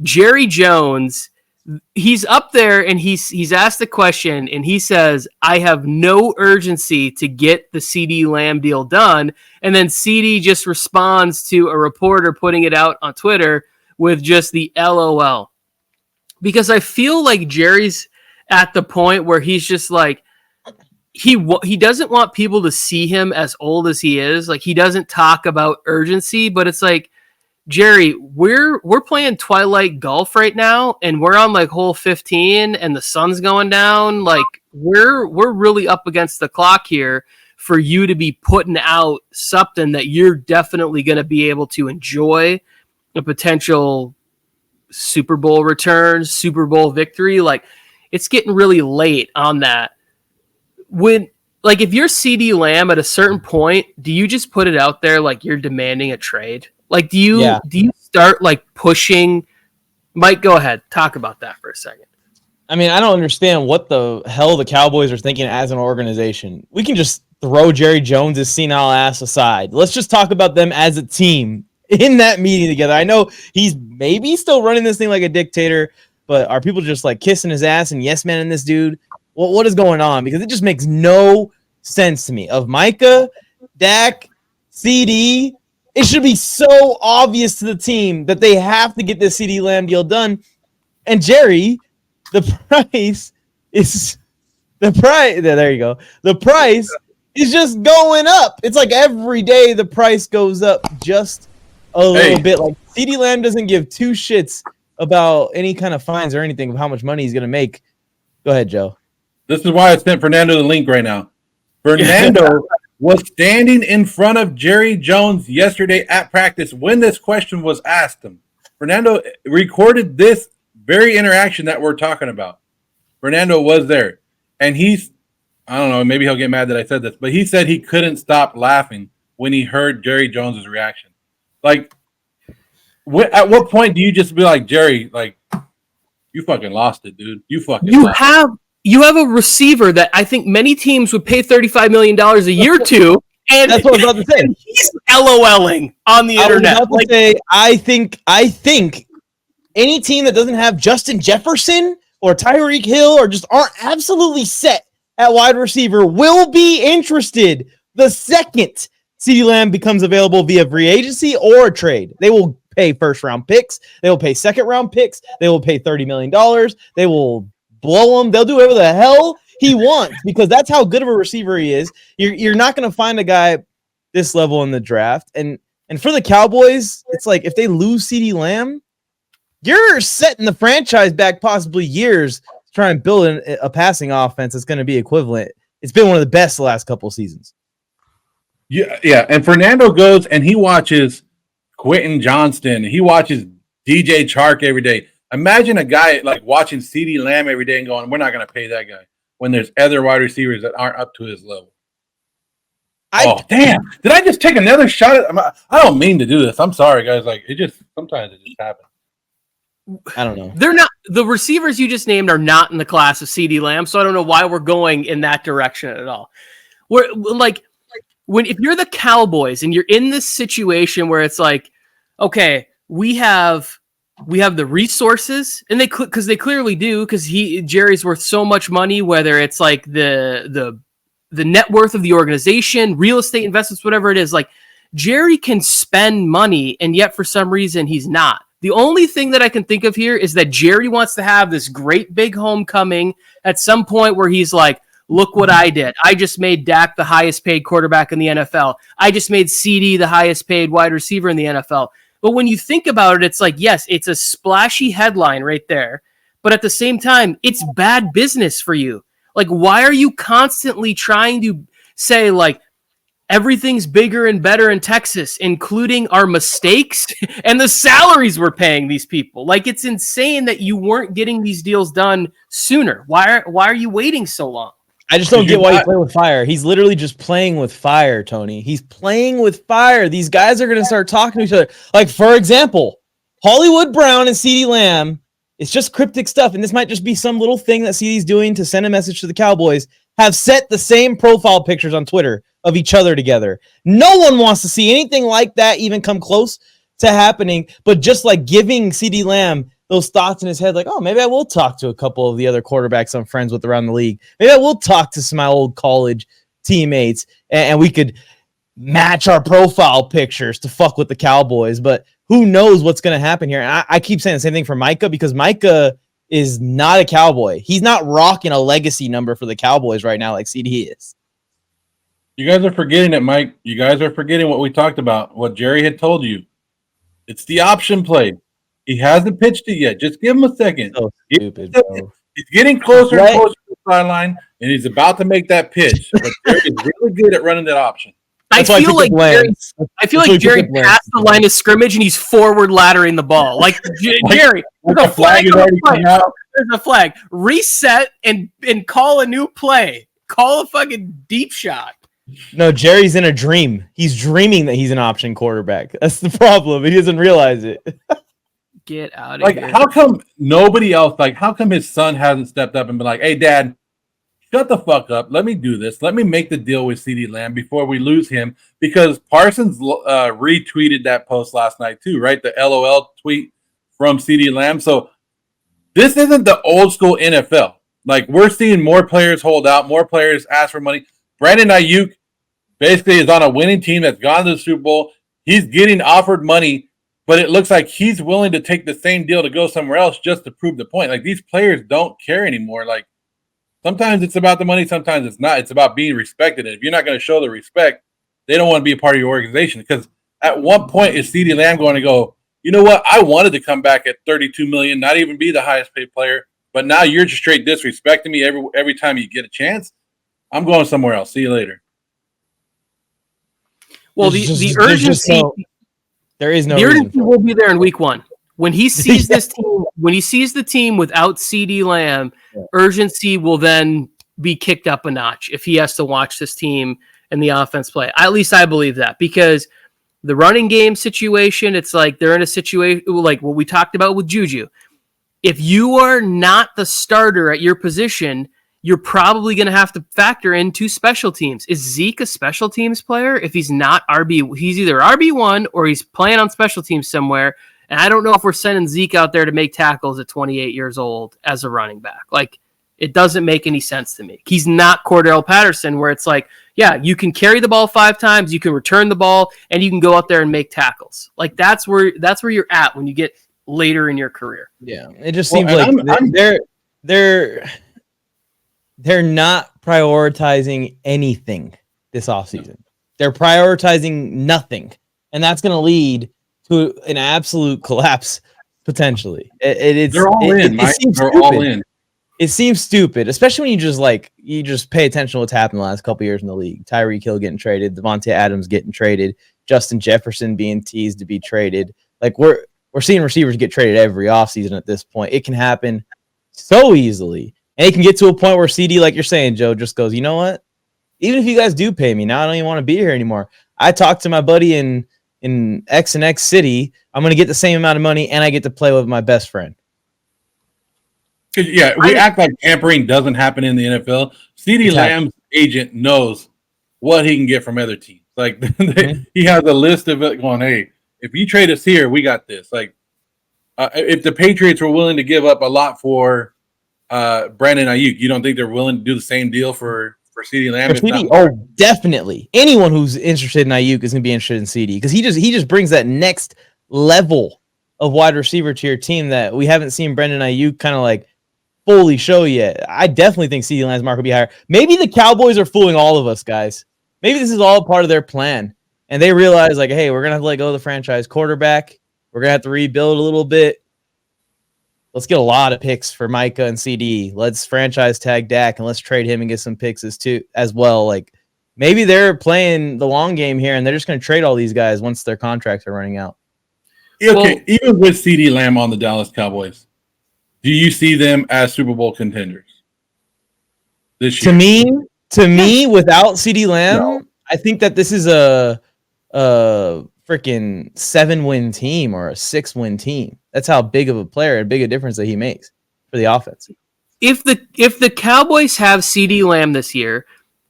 Jerry Jones, he's up there and he's asked the question and he says, I have no urgency to get the CeeDee Lamb deal done. And then CeeDee just responds to a reporter putting it out on Twitter with just the LOL. Because I feel like Jerry's at the point where he's just like, he doesn't want people to see him as old as he is. Like, he doesn't talk about urgency, but it's like, Jerry, we're playing Twilight Golf right now, and we're on like hole 15, and the sun's going down. Like, we're really up against the clock here for you to be putting out something that you're definitely going to be able to enjoy, a potential Super Bowl return, Super Bowl victory. Like, it's getting really late on that. If you're CeeDee Lamb at a certain point, do you just put it out there like you're demanding a trade? Like, do you start like pushing? Mike, go ahead. Talk about that for a second. I mean, I don't understand what the hell the Cowboys are thinking as an organization. We can just throw Jerry Jones' senile ass aside. Let's just talk about them as a team in that meeting together. I know he's maybe still running this thing like a dictator, but are people just like kissing his ass and yes man in this dude? Well, what is going on? Because it just makes no sense to me. Of Micah, Dak, CeeDee, it should be so obvious to the team that they have to get this CeeDee Lamb deal done. And Jerry, the price. There you go. The price is just going up. It's like every day the price goes up just a little bit. Like, CeeDee Lamb doesn't give two shits about any kind of fines or anything of how much money he's going to make. Go ahead, Joe. This is why I sent Fernando the link right now. Fernando was standing in front of Jerry Jones yesterday at practice when this question was asked him. Fernando recorded this very interaction that we're talking about. Fernando was there. And I don't know, maybe he'll get mad that I said this, but he said he couldn't stop laughing when he heard Jerry Jones's reaction. Like, at what point do you just be like, Jerry, like, you fucking lost it, dude. You have a receiver that I think many teams would pay $35 million a year to, and that's what I was about to say. He's LOLing on the internet. I think any team that doesn't have Justin Jefferson or Tyreek Hill or just aren't absolutely set at wide receiver will be interested the second CeeDee Lamb becomes available via free agency or a trade. They will pay first-round picks. They will pay second-round picks. They will pay $30 million. They will blow him. They'll do whatever the hell he wants because that's how good of a receiver he is. You're not going to find a guy this level in the draft. And for the Cowboys, it's like if they lose CeeDee Lamb, you're setting the franchise back possibly years to try and build a passing offense that's going to be equivalent. It's been one of the best the last couple of seasons. Yeah. And Fernando goes and he watches Quentin Johnston. He watches DJ Chark every day. Imagine a guy like watching CeeDee Lamb every day and going, we're not going to pay that guy when there's other wide receivers that aren't up to his level. Damn. Did I just take another shot at I don't mean to do this. I'm sorry, guys. Like, sometimes it just happens. I don't know. They're not the receivers you just named are not in the class of CeeDee Lamb, so I don't know why we're going in that direction at all. We're like if you're the Cowboys and you're in this situation where it's like, okay, we have the resources, and they clearly do because Jerry's worth so much money. Whether it's like the net worth of the organization, real estate investments, whatever it is, like Jerry can spend money, and yet for some reason he's not. The only thing that I can think of here is that Jerry wants to have this great big homecoming at some point where he's like, look what I did. I just made Dak the highest paid quarterback in the NFL. I just made CeeDee the highest paid wide receiver in the NFL. But when you think about it, it's like, yes, it's a splashy headline right there. But at the same time, it's bad business for you. Like, why are you constantly trying to say, like, everything's bigger and better in Texas, including our mistakes and the salaries we're paying these people? Like, it's insane that you weren't getting these deals done sooner. Why are you waiting so long? I just don't get why you play with fire. He's literally just playing with fire, Tony. He's playing with fire. These guys are going to start talking to each other. Like, for example, Hollywood Brown and CeeDee Lamb, it's just cryptic stuff, and this might just be some little thing that CeeDee's doing to send a message to the Cowboys, have set the same profile pictures on Twitter of each other together. No one wants to see anything like that even come close to happening, but just like giving CeeDee Lamb those thoughts in his head, like, oh, maybe I will talk to a couple of the other quarterbacks I'm friends with around the league. Maybe I will talk to some of my old college teammates, and we could match our profile pictures to fuck with the Cowboys. But who knows what's going to happen here? And I keep saying the same thing for Micah, because Micah is not a Cowboy. He's not rocking a legacy number for the Cowboys right now like CeeDee is. You guys are forgetting it, Mike. You guys are forgetting what we talked about, what Jerry had told you. It's the option play. He hasn't pitched it yet. Just give him a second. So stupid, bro. He's getting closer and closer to the sideline, and he's about to make that pitch. But Jerry is really good at running that option. I feel like Jerry passed the line of scrimmage and he's forward laddering the ball. Like Jerry, there's a flag. There's a flag. Reset and call a new play. Call a fucking deep shot. No, Jerry's in a dream. He's dreaming that he's an option quarterback. That's the problem. He doesn't realize it. Get out of here. How come nobody else, how come his son hasn't stepped up and been like, hey, Dad, shut the fuck up. Let me do this. Let me make the deal with CeeDee Lamb before we lose him. Because Parsons retweeted that post last night too, right? The LOL tweet from CeeDee Lamb. So this isn't the old school NFL. Like, we're seeing more players hold out, more players ask for money. Brandon Ayuk basically is on a winning team that's gone to the Super Bowl. He's getting offered money, but it looks like he's willing to take the same deal to go somewhere else just to prove the point. Like, these players don't care anymore. Like, sometimes it's about the money, sometimes it's not. It's about being respected. And if you're not going to show the respect, they don't want to be a part of your organization. Because at one point, is CeeDee Lamb going to go, you know what? I wanted to come back at $32 million, not even be the highest paid player, but now you're just straight disrespecting me every time you get a chance. I'm going somewhere else. See you later. Well, the urgency there is no the urgency will be there in week one. When he sees this team, when he sees the team without CeeDee Lamb, urgency will then be kicked up a notch if he has to watch this team and the offense play. At least I believe that, because the running game situation, it's like they're in a situation like what we talked about with Juju. If you are not the starter at your position, you're probably going to have to factor into special teams. Is Zeke a special teams player? If he's not he's either RB1 or he's playing on special teams somewhere. And I don't know if we're sending Zeke out there to make tackles at 28 years old as a running back. Like, it doesn't make any sense to me. He's not Cordell Patterson, where it's like, yeah, you can carry the ball 5 times, you can return the ball, and you can go out there and make tackles. Like, that's where you're at when you get later in your career. Yeah, it just seems like they're not prioritizing anything this offseason. They're prioritizing nothing, and that's going to lead to an absolute collapse potentially. They're all in, Mike. They're all in. It seems stupid, especially when you just pay attention to what's happened the last couple years in the league. Tyreek Hill getting traded, Devontae Adams getting traded, Justin Jefferson being teased to be traded. Like, we're seeing receivers get traded every offseason at this point. It can happen so easily. And it can get to a point where CeeDee, like you're saying, Joe, just goes, you know what? Even if you guys do pay me, now I don't even want to be here anymore. I talked to my buddy in X and X city. I'm going to get the same amount of money, and I get to play with my best friend. Yeah, we act like tampering doesn't happen in the NFL. CeeDee Lamb's agent knows what he can get from other teams. Like, he has a list of it going, hey, if you trade us here, we got this. Like, if the Patriots were willing to give up a lot for Brandon Ayuk, you don't think they're willing to do the same deal for CeeDee Lamb? Definitely. Anyone who's interested in Ayuk is going to be interested in CeeDee, because he just brings that next level of wide receiver to your team that we haven't seen Brandon Ayuk kind of like fully show yet. I definitely think CeeDee Lamb's mark will be higher. Maybe the Cowboys are fooling all of us, guys. Maybe this is all part of their plan, and they realize, like, hey, we're going to have to let go of the franchise quarterback. We're going to have to rebuild a little bit. Let's get a lot of picks for Micah and CeeDee. Let's franchise tag Dak, and let's trade him and get some picks as well. Like, maybe they're playing the long game here, and they're just going to trade all these guys once their contracts are running out. Okay, even with CeeDee Lamb on the Dallas Cowboys, do you see them as Super Bowl contenders this year? To me, without CeeDee Lamb, no. I think that this is a freaking 7-win team or a 6-win team. That's how big of a player and big a difference that he makes for the offense. If the Cowboys have CeeDee Lamb this year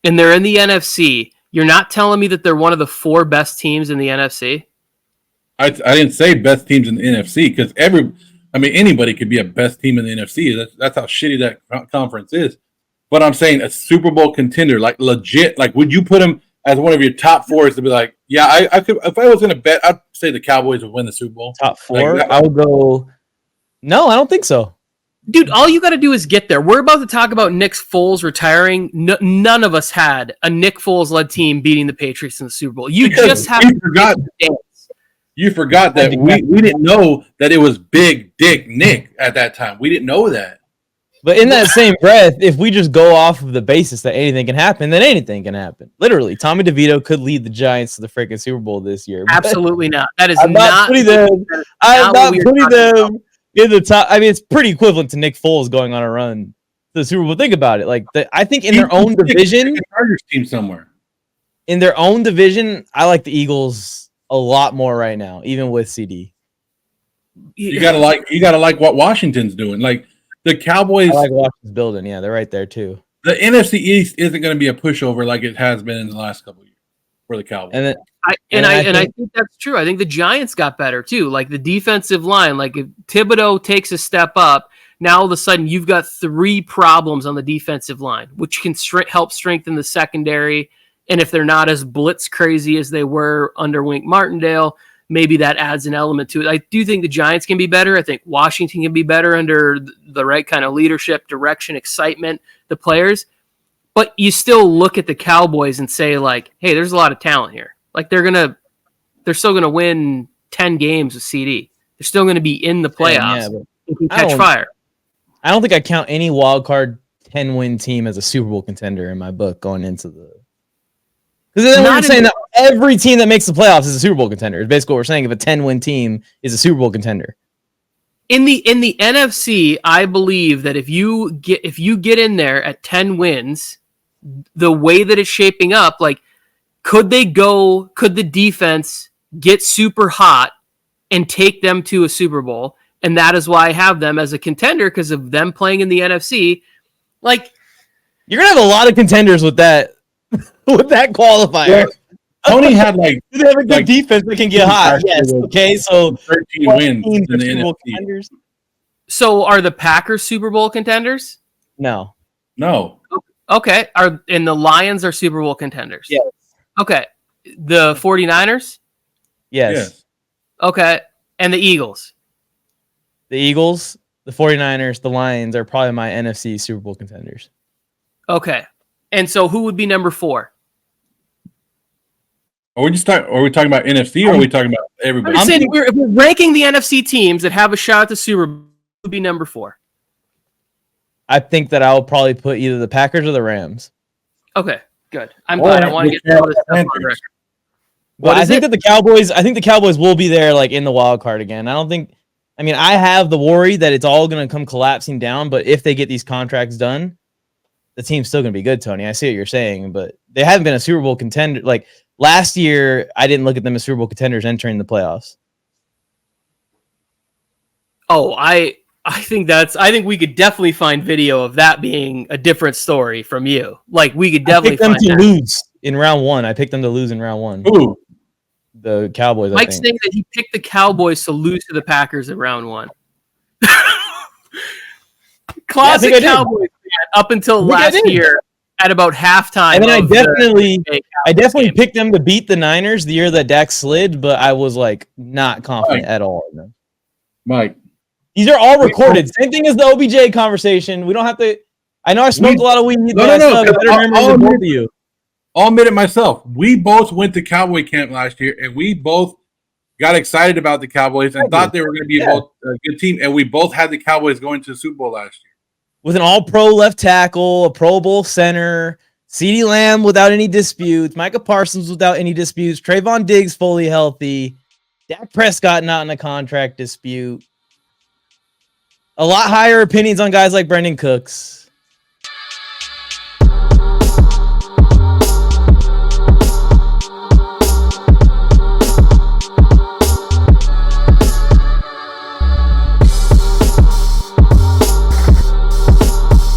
and they're in the NFC, you're not telling me that they're one of the 4 best teams in the NFC? I didn't say best teams in the NFC, because I mean, anybody could be a best team in the NFC. That's how shitty that conference is. But I'm saying a Super Bowl contender, like legit. Like, would you put him as one of your top fours to be like, yeah, I could. If I was going to bet, I'd say the Cowboys would win the Super Bowl. Top four? Like, I would go. No, I don't think so. Dude, all you got to do is get there. We're about to talk about Nick Foles retiring. None of us had a Nick Foles-led team beating the Patriots in the Super Bowl. You just have to forgot. You forgot that we didn't know that it was Big Dick Nick at that time. We didn't know that. But in that same breath, if we just go off of the basis that anything can happen, then anything can happen. Literally, Tommy DeVito could lead the Giants to the freaking Super Bowl this year. Absolutely not. That is I'm not putting them. I'm not putting them in the top. I mean, it's pretty equivalent to Nick Foles going on a run to the Super Bowl. Think about it. Like, I think in their own division, Chargers team somewhere. In their own division, I like the Eagles a lot more right now, even with CD. You gotta like what Washington's doing. Like the Cowboys, I like Washington's building. Yeah, they're right there too. The NFC East isn't going to be a pushover like it has been in the last couple of years for the Cowboys. And I think that's true. I think the Giants got better too. Like the defensive line, like if Thibodeau takes a step up, now all of a sudden you've got 3 problems on the defensive line, which can help strengthen the secondary. And if they're not as blitz crazy as they were under Wink Martindale, maybe that adds an element to it. I do think the Giants can be better. I think Washington can be better under the right kind of leadership, direction, excitement, the players. But you still look at the Cowboys and say, like, hey, there's a lot of talent here. Like they're still gonna win 10 games with CD. They're still gonna be in the playoffs. They can catch fire. I don't think I count any wild card 10-win team as a Super Bowl contender in my book going into the. Because then we're saying that every team that makes the playoffs is a Super Bowl contender. It's basically what we're saying. If a 10-win team is a Super Bowl contender. In the NFC, I believe that if you get in there at 10 wins, the way that it's shaping up, like could the defense get super hot and take them to a Super Bowl? And that is why I have them as a contender because of them playing in the NFC. Like you're gonna have a lot of contenders with that. With that qualifier, yeah. Tony had they have a good defense that can get hot. Yes, okay. So 13 wins in the NFC. So are the Packers Super Bowl contenders? No. Okay. And the Lions are Super Bowl contenders? Yes. Okay. The 49ers? Yes. Okay. And the Eagles? The Eagles, the 49ers, the Lions are probably my NFC Super Bowl contenders. Okay. And so who would be number 4? Are we talking about NFC or are we talking about everybody? I'm saying if we're ranking the NFC teams that have a shot at the Super Bowl, who would be number 4? I think that I'll probably put either the Packers or the Rams. Okay, good. I'm glad. I want to get all this stuff on record. Well, I think the Cowboys will be there like in the wild card again. I have the worry that it's all going to come collapsing down, but if they get these contracts done, the team's still going to be good, Tony. I see what you're saying, but they haven't been a Super Bowl contender. Like last year, I didn't look at them as Super Bowl contenders entering the playoffs. Oh, I think we could definitely find video of that being a different story from you. Like we could definitely find them to lose in round 1. I picked them to lose in round 1. Ooh. The Cowboys. Mike's saying that he picked the Cowboys to lose to the Packers in round 1. Classic Cowboys fan up until last year at about halftime. And then I definitely picked them to beat the Niners the year that Dak slid, but I was like not confident at all. Mike. These are all recorded. Same thing as the OBJ conversation. We don't have to. I know I smoked a lot of weed. I'll admit it myself. We both went to Cowboy camp last year, and we both got excited about the Cowboys and thought they were going to be both a good team. And we both had the Cowboys going to the Super Bowl last year. With an all-pro left tackle, a Pro Bowl center, CeeDee Lamb without any disputes, Micah Parsons without any disputes, Trayvon Diggs fully healthy, Dak Prescott not in a contract dispute. A lot higher opinions on guys like Brendan Cooks.